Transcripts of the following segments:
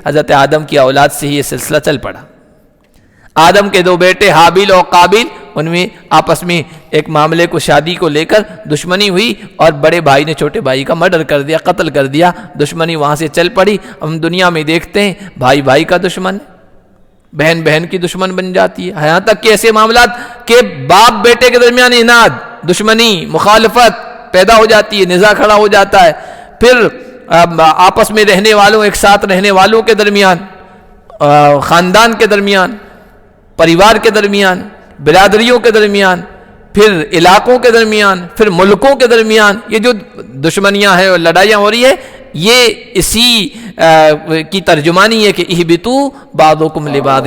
حضرت آدم کی اولاد سے ہی یہ سلسلہ چل پڑا۔ آدم کے دو بیٹے حابیل اور قابیل، ان میں آپس میں ایک معاملے کو، شادی کو لے کر دشمنی ہوئی اور بڑے بھائی نے چھوٹے بھائی کا مرڈر کر دیا، قتل کر دیا، دشمنی وہاں سے چل پڑی۔ ہم دنیا میں دیکھتے ہیں بھائی بھائی کا دشمن، بہن بہن کی دشمن بن جاتی ہے، یہاں تک کہ ایسے معاملات کہ باپ بیٹے کے درمیان اناد، دشمنی، مخالفت پیدا ہو جاتی ہے، نزاع کھڑا ہو جاتا ہے۔ پھر آپس میں رہنے والوں، ایک ساتھ رہنے والوں کے درمیان، خاندان کے درمیان، پریوار کے درمیان، برادریوں کے درمیان، پھر علاقوں کے درمیان، پھر ملکوں کے درمیان یہ جو دشمنیاں ہیں اور لڑائیاں ہو رہی ہے، یہ اسی کی ترجمانی ہے کہ اہبطوا بعضکم لبعض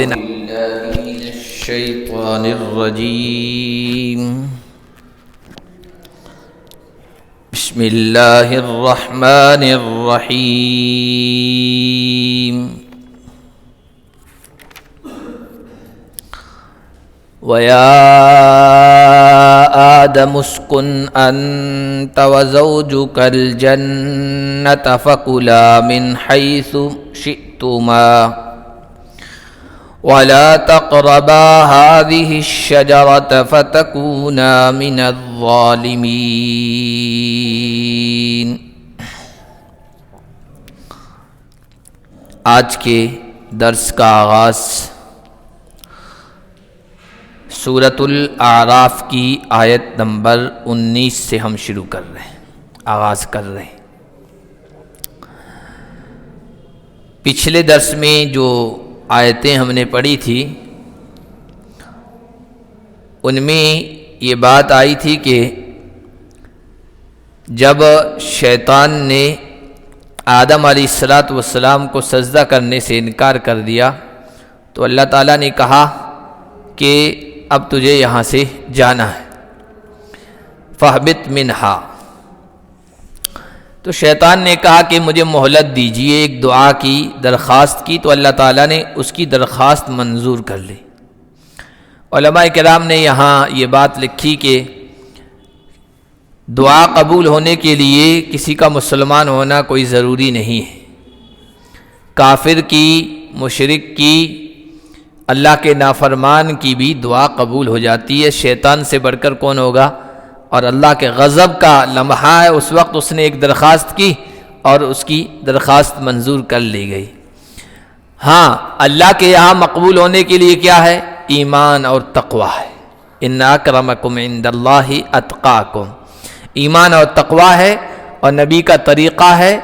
الشیطان الرجیم بسم اللہ الرحمن الرحیم وَيَا آدَمُ اسْكُنْ أَنْتَ وَزَوْجُكَ الْجَنَّةَ فَكُلَا مِنْ حَيْثُ شِئْتُمَا وَلَا تَقْرَبَا هَذِهِ الشَّجَرَةَ فَتَكُونَا مِنَ الظَّالِمِينَ۔ آج کے درس کا آغاز سورۃ الاعراف کی آیت نمبر 19 سے ہم شروع کر رہے ہیں، آغاز کر رہے ہیں۔ پچھلے درس میں جو آیتیں ہم نے پڑھی تھی ان میں یہ بات آئی تھی کہ جب شیطان نے آدم علیہ السلام کو سجدہ کرنے سے انکار کر دیا تو اللہ تعالیٰ نے کہا کہ اب تجھے یہاں سے جانا ہے، فَاهْبِطْ مِنْهَا۔ تو شیطان نے کہا کہ مجھے مہلت دیجیے، ایک دعا کی، درخواست کی، تو اللہ تعالیٰ نے اس کی درخواست منظور کر لی۔ علماء کرام نے یہاں یہ بات لکھی کہ دعا قبول ہونے کے لیے کسی کا مسلمان ہونا کوئی ضروری نہیں ہے، کافر کی، مشرک کی، اللہ کے نافرمان کی بھی دعا قبول ہو جاتی ہے۔ شیطان سے بڑھ کر کون ہوگا؟ اور اللہ کے غضب کا لمحہ ہے، اس وقت اس نے ایک درخواست کی اور اس کی درخواست منظور کر لی گئی۔ ہاں، اللہ کے یہاں مقبول ہونے کے لیے کیا ہے؟ ایمان اور تقوی ہے۔ ان اکرمکم عند اللہ اتقاکم، ایمان اور تقوی ہے اور نبی کا طریقہ ہے۔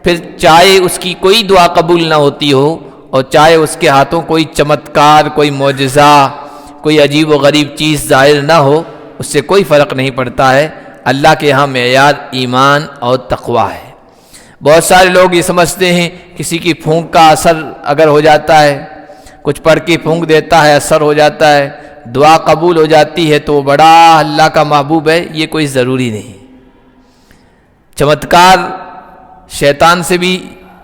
پھر چاہے اس کی کوئی دعا قبول نہ ہوتی ہو اور چاہے اس کے ہاتھوں کوئی چمتکار، کوئی معجزہ، کوئی عجیب و غریب چیز ظاہر نہ ہو، اس سے کوئی فرق نہیں پڑتا ہے۔ اللہ کے ہاں معیار ایمان اور تقوی ہے۔ بہت سارے لوگ یہ سمجھتے ہیں کسی کی پھونک کا اثر اگر ہو جاتا ہے، کچھ پڑھ کے پھونک دیتا ہے، اثر ہو جاتا ہے، دعا قبول ہو جاتی ہے تو وہ بڑا اللہ کا محبوب ہے، یہ کوئی ضروری نہیں۔ چمتکار شیطان سے بھی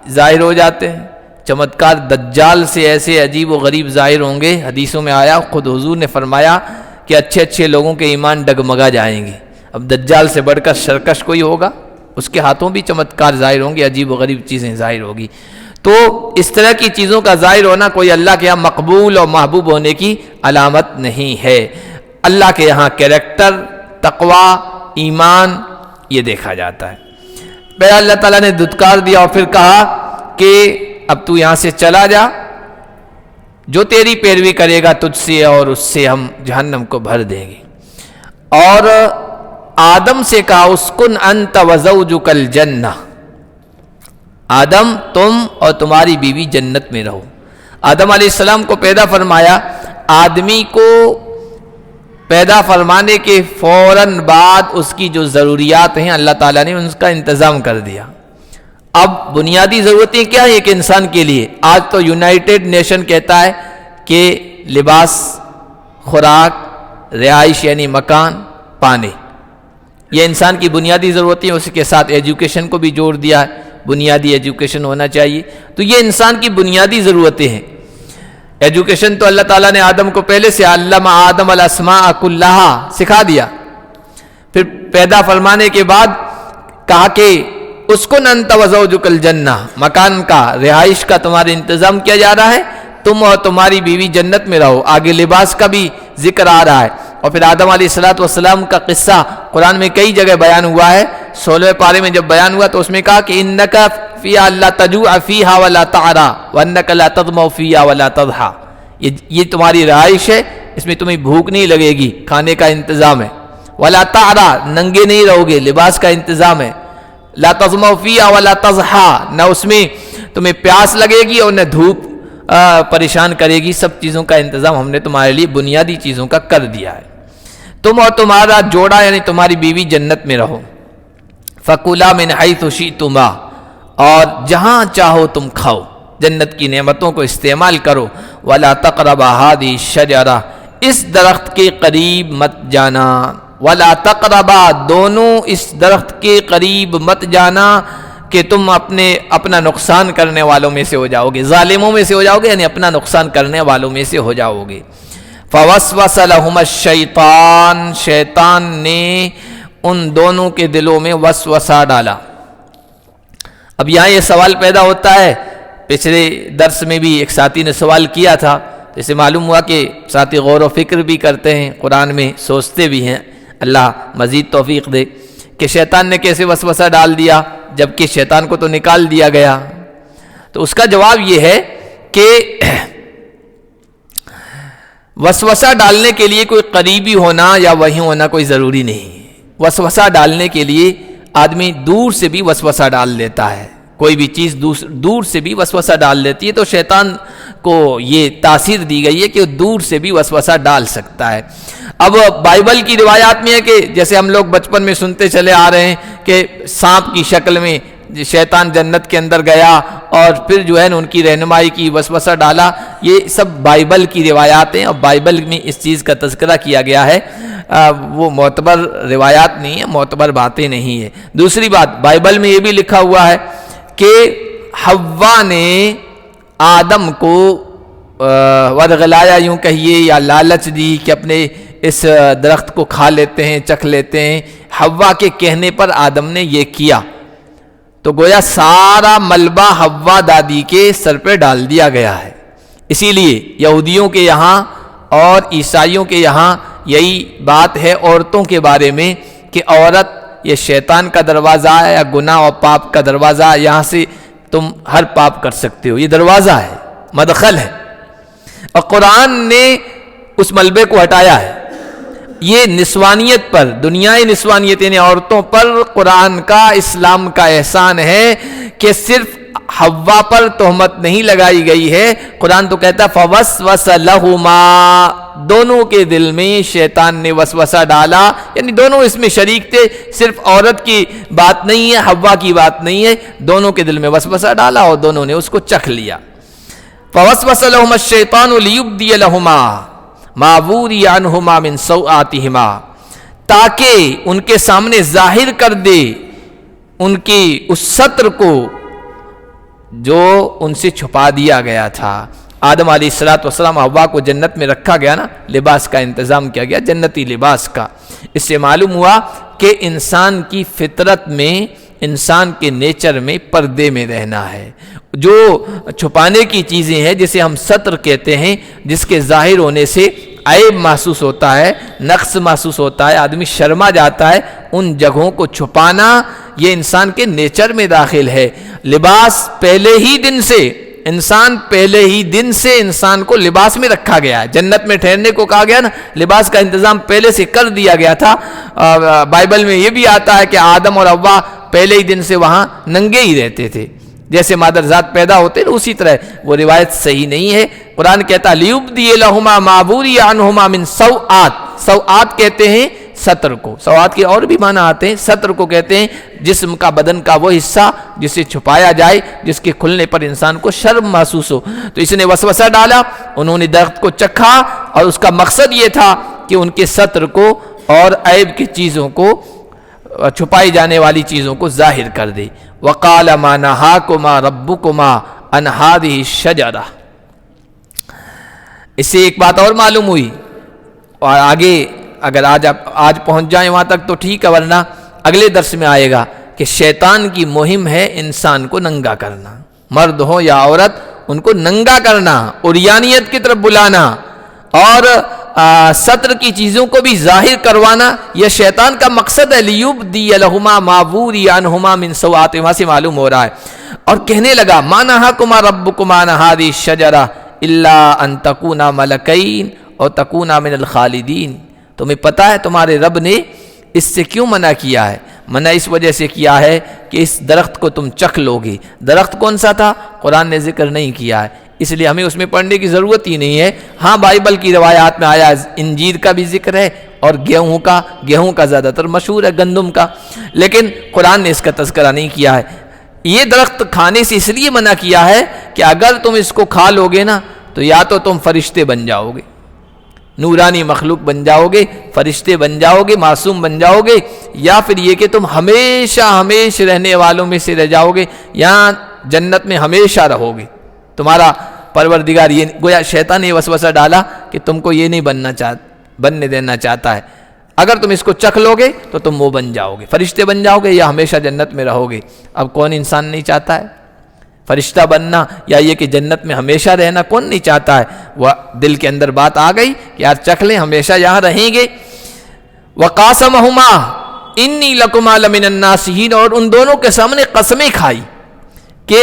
ظاہر ہو جاتے ہیں، چمتکار دجال سے ایسے عجیب و غریب ظاہر ہوں گے، حدیثوں میں آیا، خود حضور نے فرمایا کہ اچھے اچھے لوگوں کے ایمان ڈگمگا جائیں گے۔ اب دجال سے بڑھ کر سرکش کوئی ہوگا؟ اس کے ہاتھوں بھی چمتکار ظاہر ہوں گے، عجیب و غریب چیزیں ظاہر ہوگی۔ تو اس طرح کی چیزوں کا ظاہر ہونا کوئی اللہ کے یہاں مقبول اور محبوب ہونے کی علامت نہیں ہے۔ اللہ کے یہاں کیریکٹر، تقوی، ایمان یہ دیکھا جاتا ہے۔ پہلے اللہ تعالیٰ نے دھتکار دیا اور پھر کہا کہ اب تو یہاں سے چلا جا، جو تیری پیروی کرے گا تجھ سے اور اس سے ہم جہنم کو بھر دیں گے۔ اور آدم سے کہا اسکن انت وزوجک الجنہ، آدم تم اور تمہاری بیوی جنت میں رہو۔ آدم علیہ السلام کو پیدا فرمایا، آدمی کو پیدا فرمانے کے فوراً بعد اس کی جو ضروریات ہیں اللہ تعالیٰ نے ان کا انتظام کر دیا۔ اب بنیادی ضرورتیں کیا ہیں ایک انسان کے لیے؟ آج تو یونائٹڈ نیشن کہتا ہے کہ لباس، خوراک، رہائش یعنی مکان، پانی، یہ انسان کی بنیادی ضرورتیں، اس کے ساتھ ایجوکیشن کو بھی جوڑ دیا ہے، بنیادی ایجوکیشن ہونا چاہیے۔ تو یہ انسان کی بنیادی ضرورتیں ہیں۔ ایجوکیشن تو اللہ تعالیٰ نے آدم کو پہلے سے علم آدم الاسماء کلہا سکھا دیا۔ پھر پیدا فرمانے کے بعد کہا کہ اسکن انت وزوجک الجنہ، مکان کا، رہائش کا تمہارے انتظام کیا جا رہا ہے، تم اور تمہاری بیوی جنت میں رہو۔ آگے لباس کا بھی ذکر آ رہا ہے، اور پھر آدم علیہ السلام کا قصہ قرآن میں کئی جگہ بیان ہوا ہے۔ 16 پارے میں جب بیان ہوا تو اس میں کہا کہ انک فیہا لا تجوع فیہا ولا تعری وانک لا تظمأ فیہا ولا تضحی، یہ تمہاری رہائش ہے، اس میں تمہیں بھوک نہیں لگے گی، کھانے کا انتظام ہے۔ ولا تعری، ننگے نہیں رہو گے، لباس کا انتظام ہے۔ لا تظمأ فیہا ولا تضحی، نہ اس میں تمہیں پیاس لگے گی اور نہ دھوپ پریشان کرے گی، سب چیزوں کا انتظام ہم نے تمہارے لیے بنیادی چیزوں کا کر دیا ہے۔ تم اور تمہارا جوڑا یعنی تمہاری بیوی جنت میں رہو۔ فَكُلَا مِنْ حَيْثُ شِئْتُمَا، اور جہاں چاہو تم کھاؤ، جنت کی نعمتوں کو استعمال کرو۔ وَلَا تَقْرَبَا هَذِهِ الشَّجَرَةَ، اس درخت کے قریب مت جانا۔ وَلَا تَقْرَبَا، دونوں اس درخت کے قریب مت جانا کہ تم اپنا نقصان کرنے والوں میں سے ہو جاؤ گے، ظالموں میں سے ہو جاؤ گے، یعنی اپنا نقصان کرنے والوں میں سے ہو جاؤ گے۔ فَوَسْوَسَ لَهُمَا الشَّيْطَانُ، شیطان نے ان دونوں کے دلوں میں وسوسہ ڈالا۔ اب یہاں یہ سوال پیدا ہوتا ہے، پچھلے درس میں بھی ایک ساتھی نے سوال کیا تھا، جسے معلوم ہوا کہ ساتھی غور و فکر بھی کرتے ہیں، قرآن میں سوچتے بھی ہیں، اللہ مزید توفیق دے کہ شیطان نے کیسے وسوسہ ڈال دیا جبکہ شیطان کو تو نکال دیا گیا۔ تو اس کا جواب یہ ہے کہ وسوسہ ڈالنے کے لیے کوئی قریبی ہونا یا وہیں ہونا کوئی ضروری نہیں۔ وسوسہ ڈالنے کے لیے آدمی دور سے بھی وسوسہ ڈال دیتا ہے، کوئی بھی چیز دور سے بھی وسوسہ ڈال دیتی ہے، تو شیطان کو یہ تاثیر دی گئی ہے کہ وہ دور سے بھی وسوسہ ڈال سکتا ہے۔ اب بائبل کی روایات میں ہے کہ جیسے ہم لوگ بچپن میں سنتے چلے آ رہے ہیں کہ سانپ کی شکل میں شیطان جنت کے اندر گیا اور پھر جو ہے نا ان کی رہنمائی کی، وسوسہ ڈالا، یہ سب بائبل کی روایات ہیں، اور بائبل میں اس چیز کا تذکرہ کیا گیا ہے، وہ معتبر روایات نہیں ہیں، معتبر باتیں نہیں ہیں۔ دوسری بات، بائبل میں یہ بھی لکھا ہوا ہے کہ حوا نے آدم کو ورغلایا، یوں کہیے، یا لالچ دی کہ اپنے اس درخت کو کھا لیتے ہیں، چکھ لیتے ہیں۔ حوا کے کہنے پر آدم نے یہ کیا، تو گویا سارا ملبہ حوا دادی کے سر پہ ڈال دیا گیا ہے۔ اسی لیے یہودیوں کے یہاں اور عیسائیوں کے یہاں یہی بات ہے عورتوں کے بارے میں کہ عورت یہ شیطان کا دروازہ ہے یا گناہ اور پاپ کا دروازہ ہے، یہاں سے تم ہر پاپ کر سکتے ہو، یہ دروازہ ہے، مدخل ہے، اور قرآن نے اس ملبے کو ہٹایا ہے۔ یہ نسوانیت پر، دنیای نسوانیت یعنی عورتوں پر قرآن کا، اسلام کا احسان ہے کہ صرف حوا پر تہمت نہیں لگائی گئی ہے، قرآن تو کہتا ہے فَوَسْوَسَ لَهُمَا، دونوں کے دل میں شیطان نے وسوسہ ڈالا، یعنی دونوں اس میں شریک تھے، صرف عورت کی بات نہیں ہے، حوا کی بات نہیں ہے، دونوں کے دل میں وسوسہ ڈالا اور دونوں نے اس کو چکھ لیا۔ فَوَسْوَسَ لَهُمَا الشَّيْطَانُ لِيُبْدِيَ لَهُمَا مَا وُورِيَ عَنْهُمَا مِنْ سَوْآتِهِمَا، تاکہ ان کے سامنے ظاہر کر دے ان کی اس ستر کو جو ان سے چھپا دیا گیا تھا۔ آدم علیہ السلام حوا کو جنت میں رکھا گیا نا، لباس کا انتظام کیا گیا، جنتی لباس کا۔ اس سے معلوم ہوا کہ انسان کی فطرت میں، انسان کے نیچر میں پردے میں رہنا ہے۔ جو چھپانے کی چیزیں ہیں جسے ہم ستر کہتے ہیں، جس کے ظاہر ہونے سے عیب محسوس ہوتا ہے، نقص محسوس ہوتا ہے، آدمی شرما جاتا ہے، ان جگہوں کو چھپانا یہ انسان کے نیچر میں داخل ہے۔ لباس پہلے ہی دن سے انسان کو لباس میں رکھا گیا ہے، جنت میں ٹھہرنے کو کہا گیا نا، لباس کا انتظام پہلے سے کر دیا گیا تھا۔ بائبل میں یہ بھی آتا ہے کہ آدم اور حوا پہلے ہی دن سے وہاں ننگے ہی رہتے تھے، جیسے مادرزاد پیدا ہوتے ہیں اسی طرح۔ وہ روایت صحیح نہیں ہے، قرآن کہتا ہے لِيُبْدِيَ لَهُمَا مَا وُورِيَ عَنْهُمَا مِنْ سَوْآتٍ، سوآت کہتے ہیں ستر کو، سوآت کے اور بھی معنی آتے ہیں، ستر کو کہتے ہیں جسم کا، بدن کا وہ حصہ جسے چھپایا جائے، جس کے کھلنے پر انسان کو شرم محسوس ہو۔ تو اس نے وسوسہ ڈالا، انہوں نے درخت کو چکھا، اور اس کا مقصد یہ تھا کہ ان کے ستر کو اور عیب کی چیزوں کو، چھپائی جانے والی چیزوں کو ظاہر کر دے۔ وَقَالَ مَا نَهَاكُمَا رَبُّكُمَا عَنْ هَٰذِهِ الشَّجَرَةِ، اس سے ایک بات اور معلوم ہوئی، اور آگے اگر آج پہنچ جائیں وہاں تک تو ٹھیک ہے، ورنہ اگلے درس میں آئے گا کہ شیطان کی مہم ہے انسان کو ننگا کرنا، مرد ہو یا عورت ان کو ننگا کرنا، عریانیت کی طرف بلانا اور سطر کی چیزوں کو بھی ظاہر کروانا، یہ شیطان کا مقصد ہے۔ لیبدی لہما ما وری عنہما من سوآتہما سے معلوم ہو رہا ہے۔ اور کہنے لگا ما نہاکما ربکما عن ہذہ الشجرہ الا ان تکونا ملکین اور تکونا من الخالدین، تمہیں پتہ ہے تمہارے رب نے اس سے کیوں منع کیا ہے؟ منع اس وجہ سے کیا ہے کہ اس درخت کو تم چکھ لو گے۔ درخت کون سا تھا؟ قرآن نے ذکر نہیں کیا ہے، اس لیے ہمیں اس میں پڑھنے کی ضرورت ہی نہیں ہے۔ ہاں بائبل کی روایات میں آیا، انجیر کا بھی ذکر ہے اور گیہوں کا زیادہ تر مشہور ہے، گندم کا، لیکن قرآن نے اس کا تذکرہ نہیں کیا ہے۔ یہ درخت کھانے سے اس لیے منع کیا ہے کہ اگر تم اس کو کھا لو گے نا تو یا تو تم فرشتے بن جاؤ گے، نورانی مخلوق بن جاؤ گے، فرشتے بن جاؤ گے، معصوم بن جاؤ گے، یا پھر یہ کہ تم ہمیشہ رہنے والوں میں سے رہ جاؤ گے، یہاں جنت میں ہمیشہ رہو گے۔ تمہارا پروردگار یہ گویا شیطان نے وسوسہ ڈالا کہ تم کو یہ نہیں بننے دینا چاہتا ہے، اگر تم اس کو چکھ لو گے تو تم وہ بن جاؤ گے، فرشتے بن جاؤ گے یا ہمیشہ جنت میں رہو گے۔ اب کون انسان نہیں چاہتا ہے فرشتہ بننا یا یہ کہ جنت میں ہمیشہ رہنا؟ کون نہیں چاہتا ہے؟ وہ دل کے اندر بات آ گئی کہ یار چکھ لیں، ہمیشہ یہاں رہیں گے۔ وَقَاسَمَهُمَا إِنِّي لَكُمَا لَمِنَ النَّاصِحِينَ، اور ان دونوں کے سامنے قسمیں کھائی کہ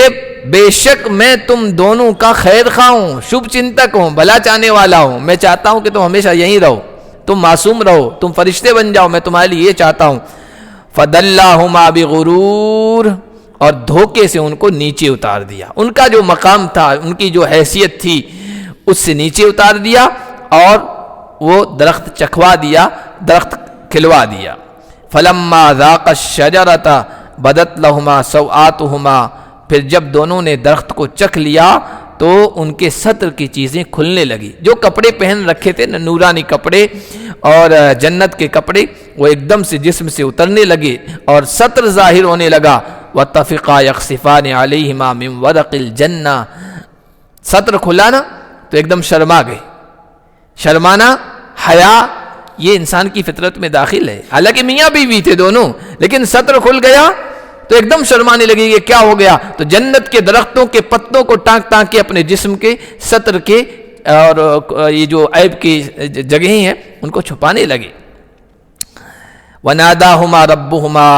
بے شک میں تم دونوں کا خیر خواہ ہوں، شبھ چنتک ہوں، بھلا چاہنے والا ہوں، میں چاہتا ہوں کہ تم ہمیشہ یہیں رہو، تم معصوم رہو، تم فرشتے بن جاؤ، میں تمہارے لیے یہ چاہتا ہوں۔ فَدَلَّاهُمَا بِغُرُورٍ، اور دھوکے سے ان کو نیچے اتار دیا، ان کا جو مقام تھا، ان کی جو حیثیت تھی اس سے نیچے اتار دیا اور وہ درخت چکھوا دیا، درخت کھلوا دیا۔ فَلَمَّا ذَاقَ الشَّجَرَةَ بَدَتْ لَهُمَا سَوْآتُهُمَا، پھر جب دونوں نے درخت کو چکھ لیا تو ان کے سطر کی چیزیں کھلنے لگی، جو کپڑے پہن رکھے تھے نا، نورانی کپڑے اور جنت کے کپڑے، وہ ایک دم سے جسم سے اترنے لگے اور سطر ظاہر ہونے لگا۔ وَاتَّفِقَا يَخْصِفَانِ عَلَيْهِمَا مِنْ وَرَقِ الْجَنَّةِ، سطر کھلا نا تو ایک دم شرما گئے۔ شرمانا، حیا، یہ انسان کی فطرت میں داخل ہے، حالانکہ میاں بیوی تھے دونوں، لیکن سطر کھل گیا تو ایک دم شرمانے لگے کہ کیا ہو گیا؟ تو جنت کے درختوں کے پتوں کو ٹانک ٹانک کے اپنے جسم کے سطر کے اور یہ جو عیب کی جگہیں ہیں ان کو چھپانے لگے۔ وَنَادَاهُمَا رَبُّهُمَا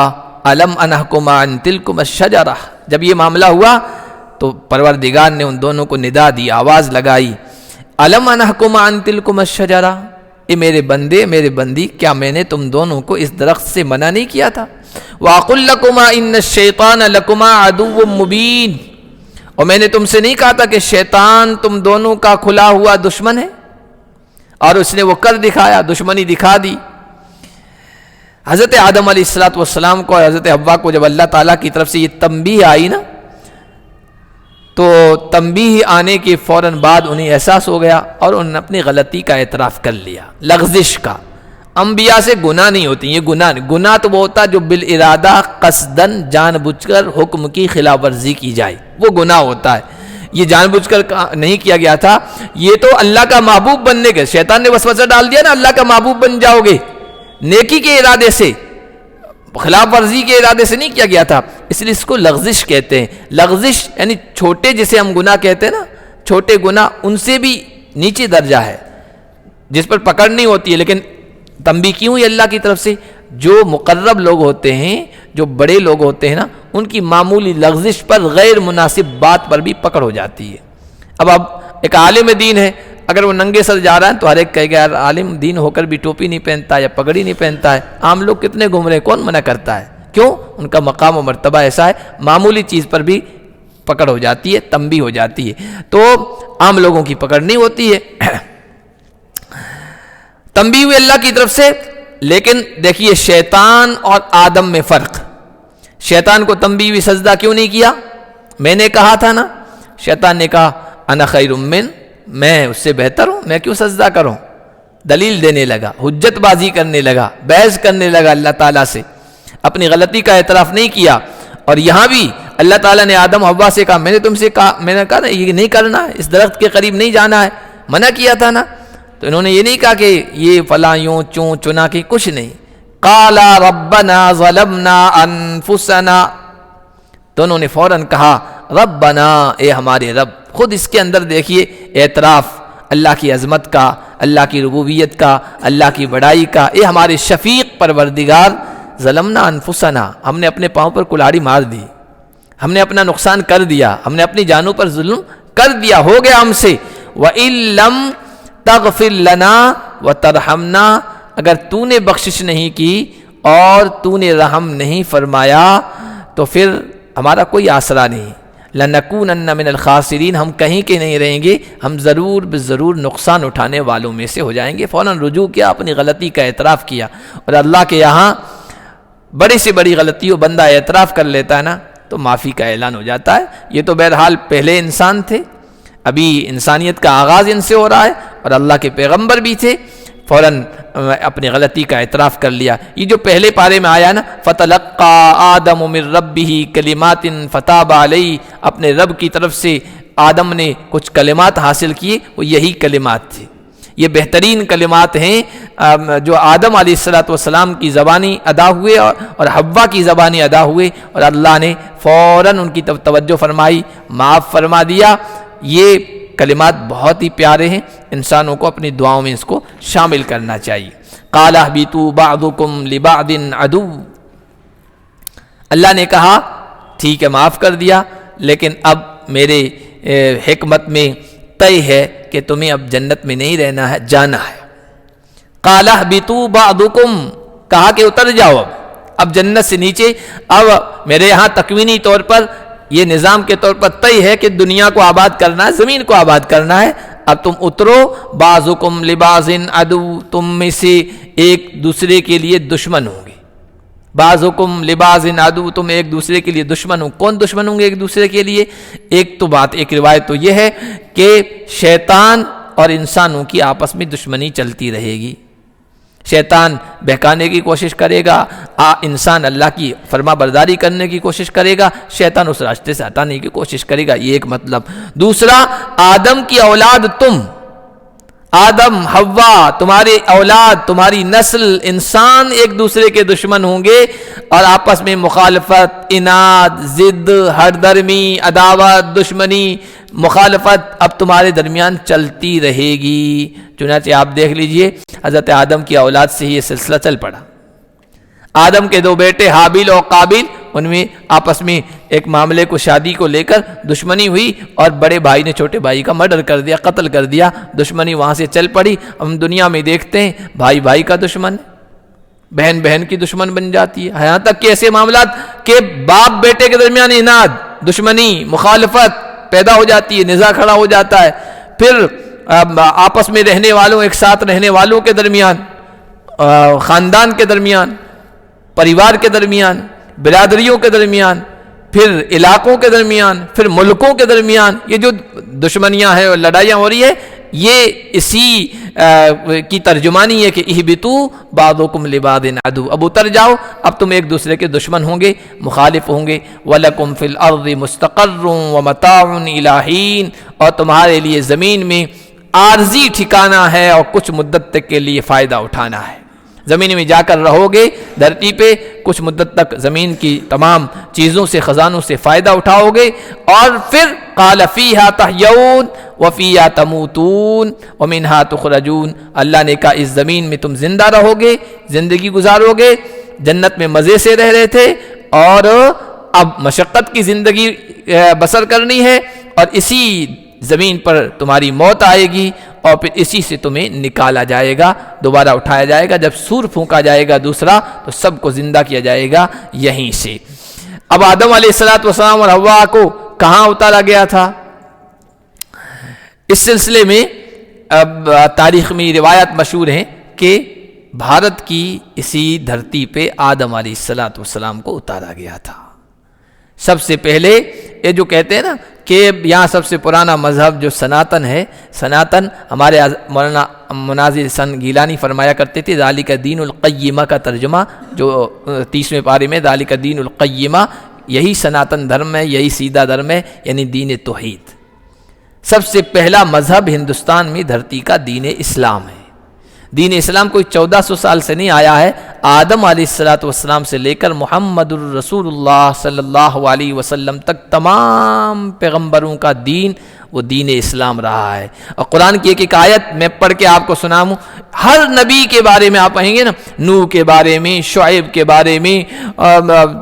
أَلَمْ أَنْهَكُمَا عَنْ تِلْكُمَا الشَّجَرَةِ، جب یہ معاملہ ہوا تو پروردگار نے ان دونوں کو ندا دی، آواز لگائی، أَلَمْ أَنْهَكُمَا عَنْ تِلْكُمَا الشَّجَرَةِ، اے میرے بندے، میرے بندی، کیا میں نے تم دونوں کو اس درخت سے منع نہیں کیا تھا؟ وَأَقُلْ لَكُمَا إِنَّ الشَّيْطَانَ لَكُمَا عَدُوٌّ مُبِينٌ، اور میں نے تم سے نہیں کہا تھا کہ شیطان تم دونوں کا کھلا ہوا دشمن ہے؟ اور اس نے وہ کر دکھایا، دشمنی دکھا دی۔ حضرت آدم علیہ السلام کو اور حضرت حوا کو جب اللہ تعالیٰ کی طرف سے یہ تنبیہ آئی نا، تو تنبیہ آنے کے فوراً بعد انہیں احساس ہو گیا اور انہوں نے اپنی غلطی کا اعتراف کر لیا، لغزش کا۔ انبیاء سے گناہ نہیں ہوتی، یہ گناہ تو وہ ہوتا جو بالارادہ قصدن جان بوجھ کر حکم کی خلاف ورزی کی جائے، وہ گناہ ہوتا ہے۔ یہ جان بوجھ کر نہیں کیا گیا تھا، یہ تو اللہ کا محبوب بننے کے، شیطان نے وسوسہ ڈال دیا نا، اللہ کا محبوب بن جاؤ گے، نیکی کے ارادے سے، خلاف ورزی کے ارادے سے نہیں کیا گیا تھا، اس لیے اس کو لغزش کہتے ہیں۔ لغزش یعنی چھوٹے، جسے ہم گناہ کہتے ہیں نا، چھوٹے گناہ ان سے بھی نیچے درجہ ہے جس پر پکڑ نہیں ہوتی ہے، لیکن تنبیہ کیوں ہوئی اللہ کی طرف سے؟ جو مقرب لوگ ہوتے ہیں، جو بڑے لوگ ہوتے ہیں نا، ان کی معمولی لغزش پر، غیر مناسب بات پر بھی پکڑ ہو جاتی ہے۔ اب ایک عالم دین ہے، اگر وہ ننگے سر جا رہا ہے تو ہر ایک کہے گا یار عالم دین ہو کر بھی ٹوپی نہیں پہنتا یا پگڑی نہیں پہنتا ہے، عام لوگ کتنے گھوم رہے ہیں، کون منع کرتا ہے؟ کیوں؟ ان کا مقام و مرتبہ ایسا ہے، معمولی چیز پر بھی پکڑ ہو جاتی ہے، تنبیہ ہو جاتی ہے، تو عام لوگوں کی پکڑ نہیں ہوتی ہے۔ تنبیہ ہوئی اللہ کی طرف سے، لیکن دیکھیے شیطان اور آدم میں فرق۔ شیطان کو تنبیہ ہوئی، سجدہ کیوں نہیں کیا؟ میں نے کہا تھا نا، شیطان نے کہا انا خیر من، میں اس سے بہتر ہوں، میں کیوں سجدہ کروں؟ دلیل دینے لگا، حجت بازی کرنے لگا، بحث کرنے لگا اللہ تعالیٰ سے، اپنی غلطی کا اعتراف نہیں کیا۔ اور یہاں بھی اللہ تعالیٰ نے آدم حوا سے کہا، میں نے تم سے کہا، میں نے کہا نا یہ نہیں کرنا ہے، اس درخت کے قریب نہیں جانا ہے، منع کیا تھا نا، تو انہوں نے یہ نہیں کہا کہ یہ فلاں یوں چوں چنا کے، کچھ نہیں، قال ربنا ظلمنا انفسنا، تو انہوں نے فوراً کہا ربنا، اے ہمارے رب۔ خود اس کے اندر دیکھیے اعتراف اللہ کی عظمت کا، اللہ کی ربوبیت کا، اللہ کی بڑائی کا۔ اے ہمارے شفیق پروردگار، ظلمنا انفسنا، ہم نے اپنے پاؤں پر کلہاڑی مار دی، ہم نے اپنا نقصان کر دیا، ہم نے اپنی جانوں پر ظلم کر دیا، ہو گیا ہم سے۔ وَإِن لَّمْ تَغْفِرْ لَنَا وَتَرْحَمْنَا، اگر تو نے بخشش نہیں کی اور تو نے رحم نہیں فرمایا تو پھر ہمارا کوئی آسرا نہیں۔ لَنَكُونَنَّ مِنَ الْخَاسِرِينَ، ہم کہیں کے نہیں رہیں گے، ہم ضرور بضرور نقصان اٹھانے والوں میں سے ہو جائیں گے۔ فوراً رجوع کیا، اپنی غلطی کا اعتراف کیا، اور اللہ کے یہاں بڑی سے بڑی غلطی بندہ اعتراف کر لیتا ہے نا تو معافی کا اعلان ہو جاتا ہے۔ یہ تو بہرحال پہلے انسان تھے، ابھی انسانیت کا آغاز ان سے ہو رہا ہے، اور اللہ کے پیغمبر بھی تھے، فوراً اپنی غلطی کا اعتراف کر لیا۔ یہ جو پہلے پارے میں آیا نا، فَتَلَقَّى آدَمُ مِن رَبِّهِ كَلِمَاتٍ فَتَابَ عَلَيْهِ، اپنے رب کی طرف سے آدم نے کچھ کلمات حاصل کیے، وہ یہی کلمات تھے۔ یہ بہترین کلمات ہیں جو آدم علیہ السلام کی زبانی ادا ہوئے اور حوا کی زبانی ادا ہوئے، اور اللہ نے فوراً ان کی توجہ فرمائی، معاف فرما دیا۔ یہ کلمات بہت ہی پیارے ہیں، انسانوں کو اپنی دعاؤں میں اس کو شامل کرنا چاہیے۔ قَالَ اهْبِطُوا بَعْضُكُمْ لِبَعْضٍ عَدُوٌّ، اللہ نے کہا ٹھیک ہے معاف کر دیا، لیکن اب میرے حکمت میں طے ہے کہ تمہیں اب جنت میں نہیں رہنا ہے، جانا ہے۔ قَالَ اهْبِطُوا بَعْضُكُمْ، کہا کہ اتر جاؤ اب جنت سے نیچے۔ اب میرے یہاں تکوینی طور پر یہ نظام کے طور پر طے ہے کہ دنیا کو آباد کرنا ہے، زمین کو آباد کرنا ہے، اب تم اترو۔ بعضکم لبعض عدو، تم میں سے ایک دوسرے کے لیے دشمن ہوں گے۔ بعضکم لبعض عدو، تم ایک دوسرے کے لیے دشمن ہوں۔ کون دشمن ہوں گے ایک دوسرے کے لیے؟ ایک روایت تو یہ ہے کہ شیطان اور انسانوں کی آپس میں دشمنی چلتی رہے گی۔ شیطان بہکانے کی کوشش کرے گا، انسان اللہ کی فرما برداری کرنے کی کوشش کرے گا، شیطان اس راستے سے ہٹانے کی کوشش کرے گا، یہ ایک مطلب۔ دوسرا، آدم کی اولاد تم، آدم حوا تمہارے اولاد، تمہاری نسل انسان ایک دوسرے کے دشمن ہوں گے، اور آپس میں مخالفت، اناد، ضد، ہردرمی، عداوت، دشمنی، مخالفت اب تمہارے درمیان چلتی رہے گی۔ چنانچہ آپ دیکھ لیجئے حضرت آدم کی اولاد سے ہی یہ سلسلہ چل پڑا۔ آدم کے دو بیٹے حابیل اور قابیل، ان میں آپس میں ایک معاملے کو، شادی کو لے کر دشمنی ہوئی، اور بڑے بھائی نے چھوٹے بھائی کا مرڈر کر دیا، قتل کر دیا، دشمنی وہاں سے چل پڑی۔ ہم دنیا میں دیکھتے ہیں بھائی بھائی کا دشمن، بہن بہن کی دشمن بن جاتی ہے، یہاں تک کہ ایسے معاملات کہ باپ بیٹے کے درمیان اناد، دشمنی، مخالفت پیدا ہو جاتی ہے، نزاع کھڑا ہو جاتا ہے۔ پھر آپس میں رہنے والوں، ایک ساتھ رہنے والوں کے درمیان، خاندان کے درمیان، پریوار کے درمیان، برادریوں کے درمیان، پھر علاقوں کے درمیان، پھر ملکوں کے درمیان، یہ جو دشمنیاں ہیں اور لڑائیاں ہو رہی ہے، یہ اسی کی ترجمانی ہے کہ اہبطوا بعضکم لبعض عدو، اب اتر جاؤ، اب تم ایک دوسرے کے دشمن ہوں گے، مخالف ہوں گے۔ وَلَكُمْ فِي الْأَرْضِ مُسْتَقَرٌّ وَمَتَاعٌ إِلَىٰ حِينٍ، اور تمہارے لیے زمین میں عارضی ٹھکانہ ہے اور کچھ مدت تک کے لیے فائدہ اٹھانا ہے۔ زمین میں جا کر رہو گے، دھرتی پہ کچھ مدت تک زمین کی تمام چیزوں سے، خزانوں سے فائدہ اٹھاؤ گے، اور پھر قَالَ فِيهَا تَحْيَوْنَ وَفِيهَا تَمُوتُونَ وَمِنْهَا تُخْرَجُونَ، اللہ نے کہا اس زمین میں تم زندہ رہو گے، زندگی گزارو گے، جنت میں مزے سے رہ رہے تھے، اور اب مشقت کی زندگی بسر کرنی ہے، اور اسی زمین پر تمہاری موت آئے گی، اور پھر اسی سے تمہیں نکالا جائے گا، دوبارہ اٹھایا جائے گا، جب سور پھونکا جائے گا دوسرا تو سب کو زندہ کیا جائے گا یہیں سے۔ اب آدم علیہ السلام اور حوا کو کہاں اتارا گیا تھا؟ اس سلسلے میں اب تاریخ میں روایت مشہور ہیں کہ بھارت کی اسی دھرتی پہ آدم علیہ السلام کو اتارا گیا تھا۔ سب سے پہلے یہ جو کہتے ہیں نا کہ یہاں سب سے پرانا مذہب جو سناتن ہے، سناتن ہمارے مولانا مناظر حسن گیلانی فرمایا کرتے تھے، ذالک دین القیمہ کا ترجمہ جو 30ویں پارے میں، ذالک دین القیمہ، یہی سناتن دھرم ہے، یہی سیدھا دھرم ہے، یعنی دین توحید۔ سب سے پہلا مذہب ہندوستان میں دھرتی کا دین اسلام ہے۔ دین اسلام کوئی 1400 سال سے نہیں آیا ہے، آدم علیہ الصلوۃ والسلام سے لے کر محمد الرسول اللہ صلی اللہ علیہ وسلم تک تمام پیغمبروں کا دین وہ دین اسلام رہا ہے۔ اور قرآن کی ایک آیت میں پڑھ کے آپ کو سناؤں، ہر نبی کے بارے میں آپ کہیں گے نا، نوح کے بارے میں، شعیب کے بارے میں،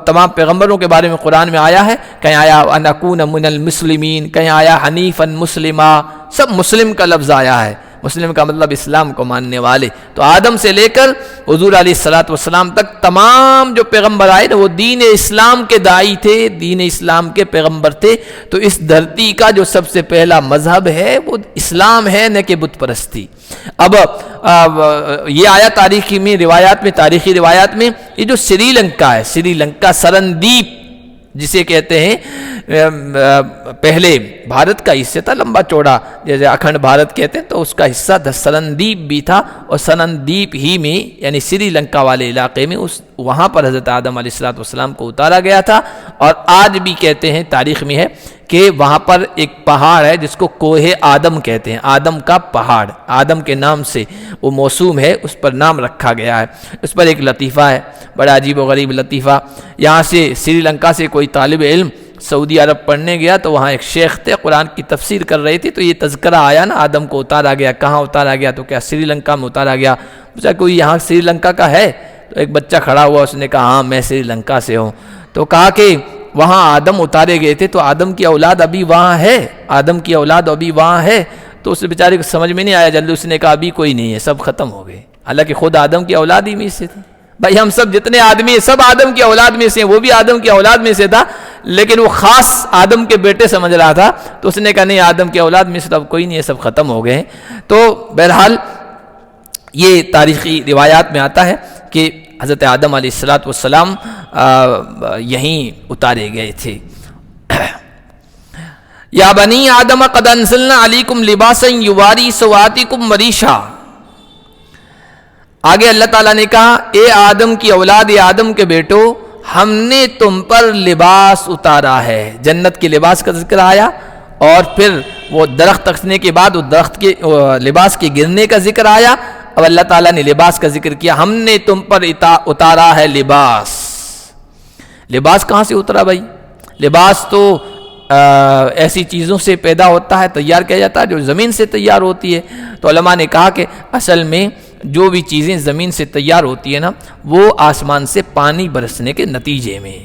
تمام پیغمبروں کے بارے میں قرآن میں آیا ہے، کہیں آیا ان اکون من المسلمین، کہیں آیا حنیفا مسلمہ، سب مسلم کا لفظ آیا ہے۔ مسلم کا مطلب اسلام کو ماننے والے۔ تو آدم سے لے کر حضور علیہ الصلوۃ والسلام تک تمام جو پیغمبر آئے نا وہ دین اسلام کے داعی تھے، دین اسلام کے پیغمبر تھے۔ تو اس دھرتی کا جو سب سے پہلا مذہب ہے وہ اسلام ہے، نہ کہ بت پرستی۔ اب یہ آیا تاریخی روایات میں یہ جو سری لنکا ہے، سری لنکا سرندیپ جسے کہتے ہیں، پہلے بھارت کا حصہ تھا لمبا چوڑا، جیسے اکھنڈ بھارت کہتے ہیں، تو اس کا حصہ سرندیپ بھی تھا، اور سرندیپ ہی میں یعنی سری لنکا والے علاقے میں وہاں پر حضرت آدم علیہ الصلوۃ والسلام کو اتارا گیا تھا۔ اور آج بھی کہتے ہیں، تاریخ میں ہے کہ وہاں پر ایک پہاڑ ہے جس کو کوہ آدم کہتے ہیں، آدم کا پہاڑ، آدم کے نام سے وہ موسوم ہے، اس پر نام رکھا گیا ہے۔ اس پر ایک لطیفہ ہے، بڑا عجیب و غریب لطیفہ۔ یہاں سے سری لنکا سے کوئی طالب علم سعودی عرب پڑھنے گیا تو وہاں ایک شیخ تھے، قرآن کی تفسیر کر رہی تھی، تو یہ تذکرہ آیا نا آدم کو اتارا گیا، کہاں اتارا گیا؟ تو کیا سری لنکا میں اتارا گیا؟ پوچھا کوئی یہاں سری لنکا کا ہے؟ تو ایک بچہ کھڑا ہوا، اس نے کہا ہاں میں سری لنکا سے ہوں۔ تو کہا کہ وہاں آدم اتارے گئے تھے، تو آدم کی اولاد ابھی وہاں ہے؟ آدم کی اولاد ابھی وہاں ہے؟ تو اس بیچارے کو سمجھ میں نہیں آیا، جلدی اس نے کہا ابھی کوئی نہیں ہے، سب ختم ہو گئے، حالانکہ خود آدم کی اولاد ہی میں سے تھے۔ بھائی ہم سب جتنے آدمی ہیں سب آدم کی اولاد میں سے ہیں، وہ بھی آدم کی اولاد میں سے تھا، لیکن وہ خاص آدم کے بیٹے سمجھ رہا تھا، تو اس نے کہا نہیں آدم کی اولاد میں سے تو اب کوئی نہیں ہے، سب ختم ہو گئے ہیں۔ تو بہرحال یہ تاریخی روایات میں آتا ہے کہ حضرت آدم علیہ الصلوۃ والسلام یہیں اتارے گئے تھے۔ یا بنی آدم قد انزلنا علیکم لباسا یواری سوآتکم وریشا۔ آگے اللہ تعالیٰ نے کہا اے آدم کی اولاد، اے آدم کے بیٹو، ہم نے تم پر لباس اتارا ہے۔ جنت کے لباس کا ذکر آیا، اور پھر وہ درخت رکھنے کے بعد وہ درخت کے لباس کے گرنے کا ذکر آیا۔ اب اللہ تعالیٰ نے لباس کا ذکر کیا، ہم نے تم پر اتارا ہے لباس۔ لباس کہاں سے اترا بھائی؟ لباس تو ایسی چیزوں سے پیدا ہوتا ہے، تیار کیا جاتا ہے جو زمین سے تیار ہوتی ہے۔ تو علماء نے کہا کہ اصل میں جو بھی چیزیں زمین سے تیار ہوتی ہیں نا، وہ آسمان سے پانی برسنے کے نتیجے میں،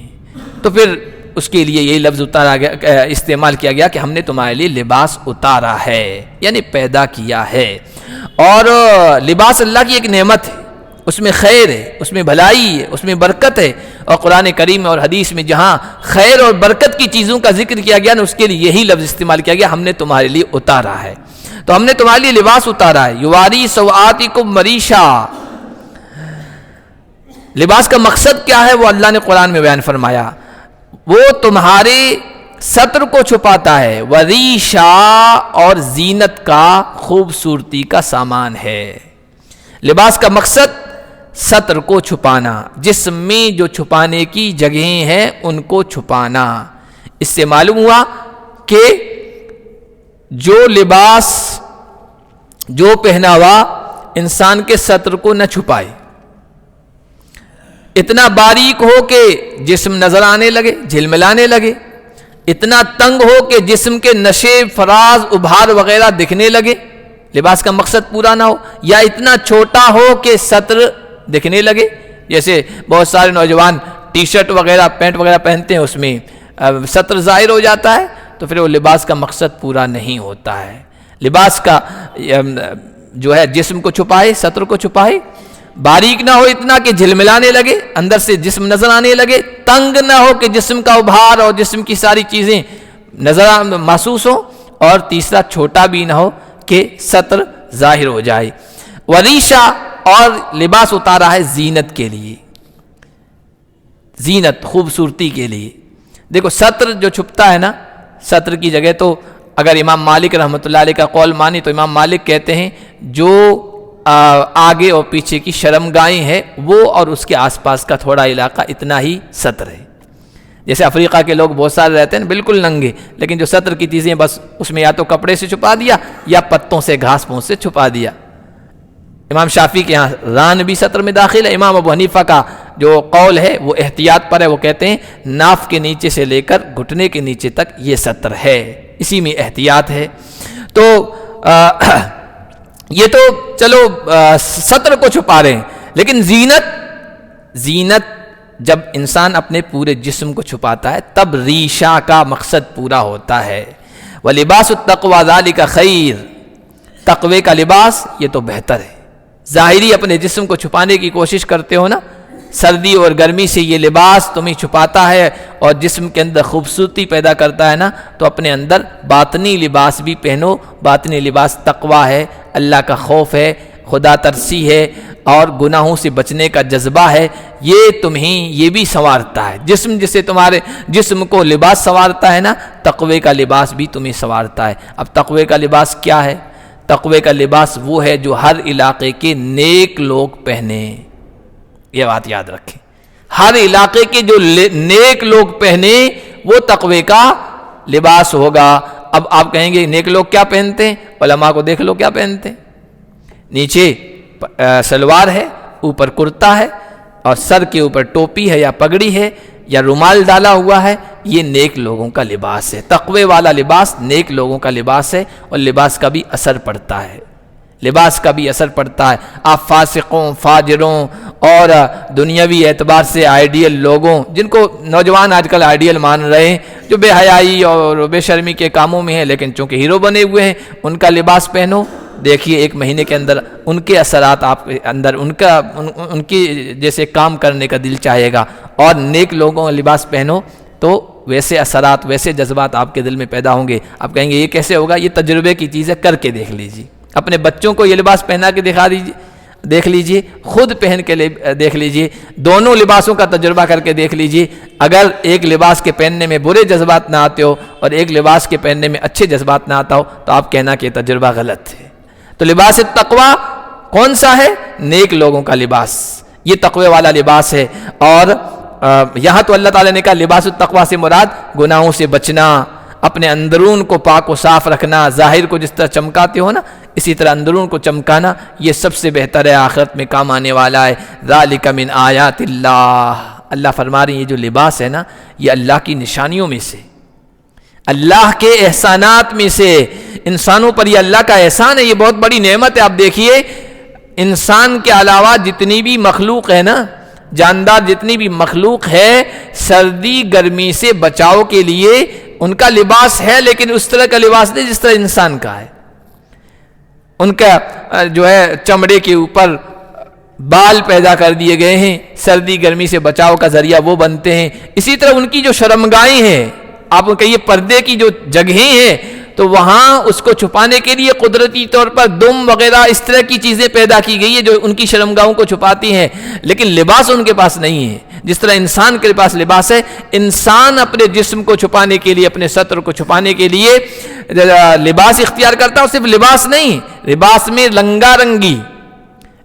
تو پھر اس کے لیے یہی لفظ اتارا گیا، استعمال کیا گیا کہ ہم نے تمہارے لیے لباس اتارا ہے، یعنی پیدا کیا ہے۔ اور لباس اللہ کی ایک نعمت ہے، اس میں خیر ہے، اس میں بھلائی ہے، اس میں برکت ہے۔ اور قرآن کریم اور حدیث میں جہاں خیر اور برکت کی چیزوں کا ذکر کیا گیا نا، اس کے لیے یہی لفظ استعمال کیا گیا، ہم نے تمہارے لیے اتارا ہے۔ تو ہم نے تمہارے لیے لباس اتارا ہے، یواری سوآتکم وریشا۔ لباس کا مقصد کیا ہے وہ اللہ نے قرآن میں بیان فرمایا، وہ تمہارے ستر کو چھپاتا ہے، وریشا اور زینت کا، خوبصورتی کا سامان ہے۔ لباس کا مقصد ستر کو چھپانا، جسم میں جو چھپانے کی جگہیں ہیں ان کو چھپانا۔ اس سے معلوم ہوا کہ جو لباس، جو پہناوا انسان کے ستر کو نہ چھپائے، اتنا باریک ہو کہ جسم نظر آنے لگے، جھلملانے لگے، اتنا تنگ ہو کہ جسم کے نشے، فراز، ابھار وغیرہ دکھنے لگے، لباس کا مقصد پورا نہ ہو، یا اتنا چھوٹا ہو کہ ستر دکھنے لگے۔ جیسے بہت سارے نوجوان ٹی شرٹ وغیرہ، پینٹ وغیرہ پہنتے ہیں، اس میں ستر ظاہر ہو جاتا ہے، تو پھر وہ لباس کا مقصد پورا نہیں ہوتا ہے۔ لباس کا جو ہے جسم کو چھپائے، ستر کو چھپائے، باریک نہ ہو اتنا کہ جھلملانے لگے، اندر سے جسم نظر آنے لگے، تنگ نہ ہو کہ جسم کا ابھار اور جسم کی ساری چیزیں نظر محسوس ہو، اور تیسرا چھوٹا بھی نہ ہو کہ ستر ظاہر ہو جائے۔ وریشا، اور لباس اتارا ہے زینت کے لیے، زینت، خوبصورتی کے لیے۔ دیکھو ستر جو چھپتا ہے نا، ستر کی جگہ تو اگر امام مالک رحمۃ اللہ علیہ کا قول مانی تو امام مالک کہتے ہیں جو آگے اور پیچھے کی شرمگاہیں ہیں وہ اور اس کے آس پاس کا تھوڑا علاقہ، اتنا ہی ستر ہے۔ جیسے افریقہ کے لوگ بہت سارے رہتے ہیں بالکل ننگے، لیکن جو ستر کی چیزیں بس اس میں یا تو کپڑے سے چھپا دیا یا پتوں سے، گھاس پھوس سے چھپا دیا۔ امام شافعی کے ہاں ران بھی سطر میں داخل ہے. امام ابو حنیفہ کا جو قول ہے وہ احتیاط پر ہے، وہ کہتے ہیں ناف کے نیچے سے لے کر گھٹنے کے نیچے تک یہ سطر ہے، اسی میں احتیاط ہے. تو یہ تو چلو سطر کو چھپا رہے ہیں، لیکن زینت جب انسان اپنے پورے جسم کو چھپاتا ہے تب ریشہ کا مقصد پورا ہوتا ہے. وَلِبَاسُ التَّقْوَىٰ ذَلِكَ خَيْرٌ، تقوی کا لباس یہ تو بہتر ہے. ظاہری اپنے جسم کو چھپانے کی کوشش کرتے ہو نا، سردی اور گرمی سے یہ لباس تمہیں چھپاتا ہے اور جسم کے اندر خوبصورتی پیدا کرتا ہے نا، تو اپنے اندر باطنی لباس بھی پہنو. باطنی لباس تقویٰ ہے، اللہ کا خوف ہے، خدا ترسی ہے اور گناہوں سے بچنے کا جذبہ ہے. یہ تمہیں یہ بھی سنوارتا ہے. جسم جسے تمہارے جسم کو لباس سنوارتا ہے نا، تقوی کا لباس بھی تمہیں سنوارتا ہے. اب تقوی کا لباس کیا ہے؟ تقوی کا لباس وہ ہے جو ہر علاقے کے نیک لوگ پہنے. یہ بات یاد رکھیں، ہر علاقے کے جو نیک لوگ پہنے وہ تقوی کا لباس ہوگا. اب آپ کہیں گے نیک لوگ کیا پہنتے ہیں؟ علماء کو دیکھ لو کیا پہنتے ہیں. نیچے سلوار ہے، اوپر کرتا ہے اور سر کے اوپر ٹوپی ہے یا پگڑی ہے یا رومال ڈالا ہوا ہے. یہ نیک لوگوں کا لباس ہے. تقوی والا لباس نیک لوگوں کا لباس ہے اور لباس کا بھی اثر پڑتا ہے. لباس کا بھی اثر پڑتا ہے. آپ فاسقوں، فاجروں اور دنیاوی اعتبار سے آئیڈیل لوگوں، جن کو نوجوان آج کل آئیڈیل مان رہے ہیں، جو بے حیائی اور بے شرمی کے کاموں میں ہیں لیکن چونکہ ہیرو بنے ہوئے ہیں، ان کا لباس پہنو. دیکھیے ایک مہینے کے اندر ان کے اثرات آپ کے اندر، ان کی جیسے کام کرنے کا دل چاہے گا. اور نیک لوگوں کا لباس پہنو تو ویسے اثرات، ویسے جذبات آپ کے دل میں پیدا ہوں گے. آپ کہیں گے یہ کیسے ہوگا؟ یہ تجربے کی چیز ہے، کر کے دیکھ لیجیے. اپنے بچوں کو یہ لباس پہنا کے دیکھ لیجیے، خود پہن کے دیکھ لیجیے، دونوں لباسوں کا تجربہ کر کے دیکھ لیجیے. اگر ایک لباس کے پہننے میں برے جذبات نہ آتے ہو اور ایک لباس کے پہننے میں اچھے جذبات نہ آتا ہو تو آپ کہنا کہ یہ تجربہ غلط ہے. تو لباس تقویٰ کون سا ہے؟ نیک لوگوں کا لباس، یہ تقوی والا لباس ہے. اور یہاں تو اللہ تعالیٰ نے کہا لباس التقویٰ سے مراد گناہوں سے بچنا، اپنے اندرون کو پاک و صاف رکھنا. ظاہر کو جس طرح چمکاتے ہو نا، اسی طرح اندرون کو چمکانا، یہ سب سے بہتر ہے، آخرت میں کام آنے والا ہے. ذالک من آیات اللہ، اللہ فرما رہی ہیں یہ جو لباس ہے نا، یہ اللہ کی نشانیوں میں سے، اللہ کے احسانات میں سے. انسانوں پر یہ اللہ کا احسان ہے، یہ بہت بڑی نعمت ہے. آپ دیکھیے انسان کے علاوہ جتنی بھی مخلوق ہے نا، جاندار جتنی بھی مخلوق ہے، سردی گرمی سے بچاؤ کے لیے ان کا لباس ہے، لیکن اس طرح کا لباس نہیں جس طرح انسان کا ہے. ان کا جو ہے چمڑے کے اوپر بال پیدا کر دیے گئے ہیں، سردی گرمی سے بچاؤ کا ذریعہ وہ بنتے ہیں. اسی طرح ان کی جو شرمگاہیں ہیں، آپ کہیے پردے کی جو جگہیں ہیں، تو وہاں اس کو چھپانے کے لیے قدرتی طور پر دم وغیرہ اس طرح کی چیزیں پیدا کی گئی ہیں جو ان کی شرمگاہوں کو چھپاتی ہیں، لیکن لباس ان کے پاس نہیں ہے. جس طرح انسان کے پاس لباس ہے، انسان اپنے جسم کو چھپانے کے لیے، اپنے سطر کو چھپانے کے لیے لباس اختیار کرتا ہے. اور صرف لباس نہیں، لباس میں رنگا رنگی،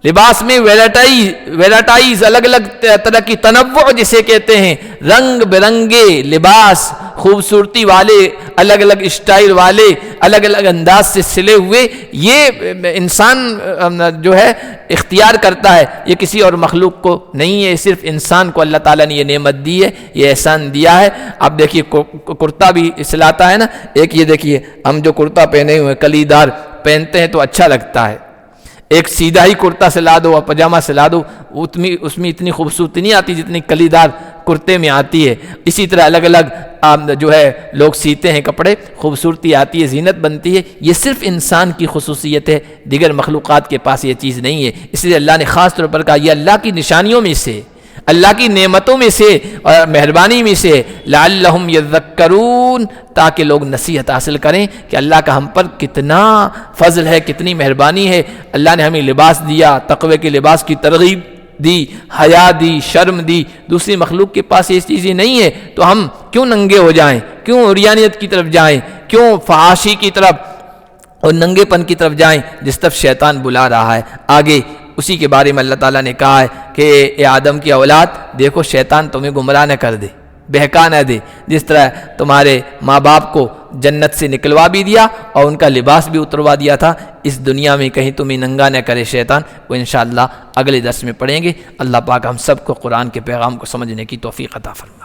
لباس میں ویرائٹیز، الگ الگ طرح کی تنوع جسے کہتے ہیں، رنگ برنگے لباس، خوبصورتی والے، الگ الگ اسٹائل والے، الگ الگ انداز سے سلے ہوئے، یہ انسان جو ہے اختیار کرتا ہے. یہ کسی اور مخلوق کو نہیں ہے، صرف انسان کو اللہ تعالیٰ نے یہ نعمت دی ہے، یہ احسان دیا ہے. آپ دیکھیے کرتا بھی سلاتا ہے نا، ایک یہ دیکھیے ہم جو کرتا پہنے ہوئے کلی دار پہنتے ہیں تو اچھا لگتا ہے. ایک سیدھا ہی کرتا سلا دو اور پاجامہ سلا دو، اس میں اتنی خوبصورتی نہیں آتی جتنی کلی دار کرتے میں آتی ہے. اسی طرح الگ الگ جو ہے لوگ سیتے ہیں کپڑے، خوبصورتی آتی ہے، زینت بنتی ہے. یہ صرف انسان کی خصوصیت ہے، دیگر مخلوقات کے پاس یہ چیز نہیں ہے. اس لیے اللہ نے خاص طور پر کہا یہ اللہ کی نشانیوں میں سے، اللہ کی نعمتوں میں سے اور مہربانی میں سے، لعلہم یذکرون، تاکہ لوگ نصیحت حاصل کریں کہ اللہ کا ہم پر کتنا فضل ہے، کتنی مہربانی ہے. اللہ نے ہمیں لباس دیا، تقوی کے لباس کی ترغیب دی، حیا دی، شرم دی. دوسری مخلوق کے پاس یہ چیزیں نہیں ہے تو ہم کیوں ننگے ہو جائیں، کیوں عریانیت کی طرف جائیں، کیوں فحاشی کی طرف اور ننگے پن کی طرف جائیں جس طرف شیطان بلا رہا ہے. آگے اسی کے بارے میں اللہ تعالیٰ نے کہا ہے کہ اے آدم کی اولاد، دیکھو شیطان تمہیں گمراہ نہ کر دے. بہکا نہ دے، جس طرح تمہارے ماں باپ کو جنت سے نکلوا بھی دیا اور ان کا لباس بھی اتروا دیا تھا، اس دنیا میں کہیں تمہیں ننگا نہ کرے شیطان۔ وہ انشاءاللہ اگلے درس میں پڑھیں گے۔ اللہ پاک ہم سب کو قرآن کے پیغام کو سمجھنے کی توفیق عطا فرمائے۔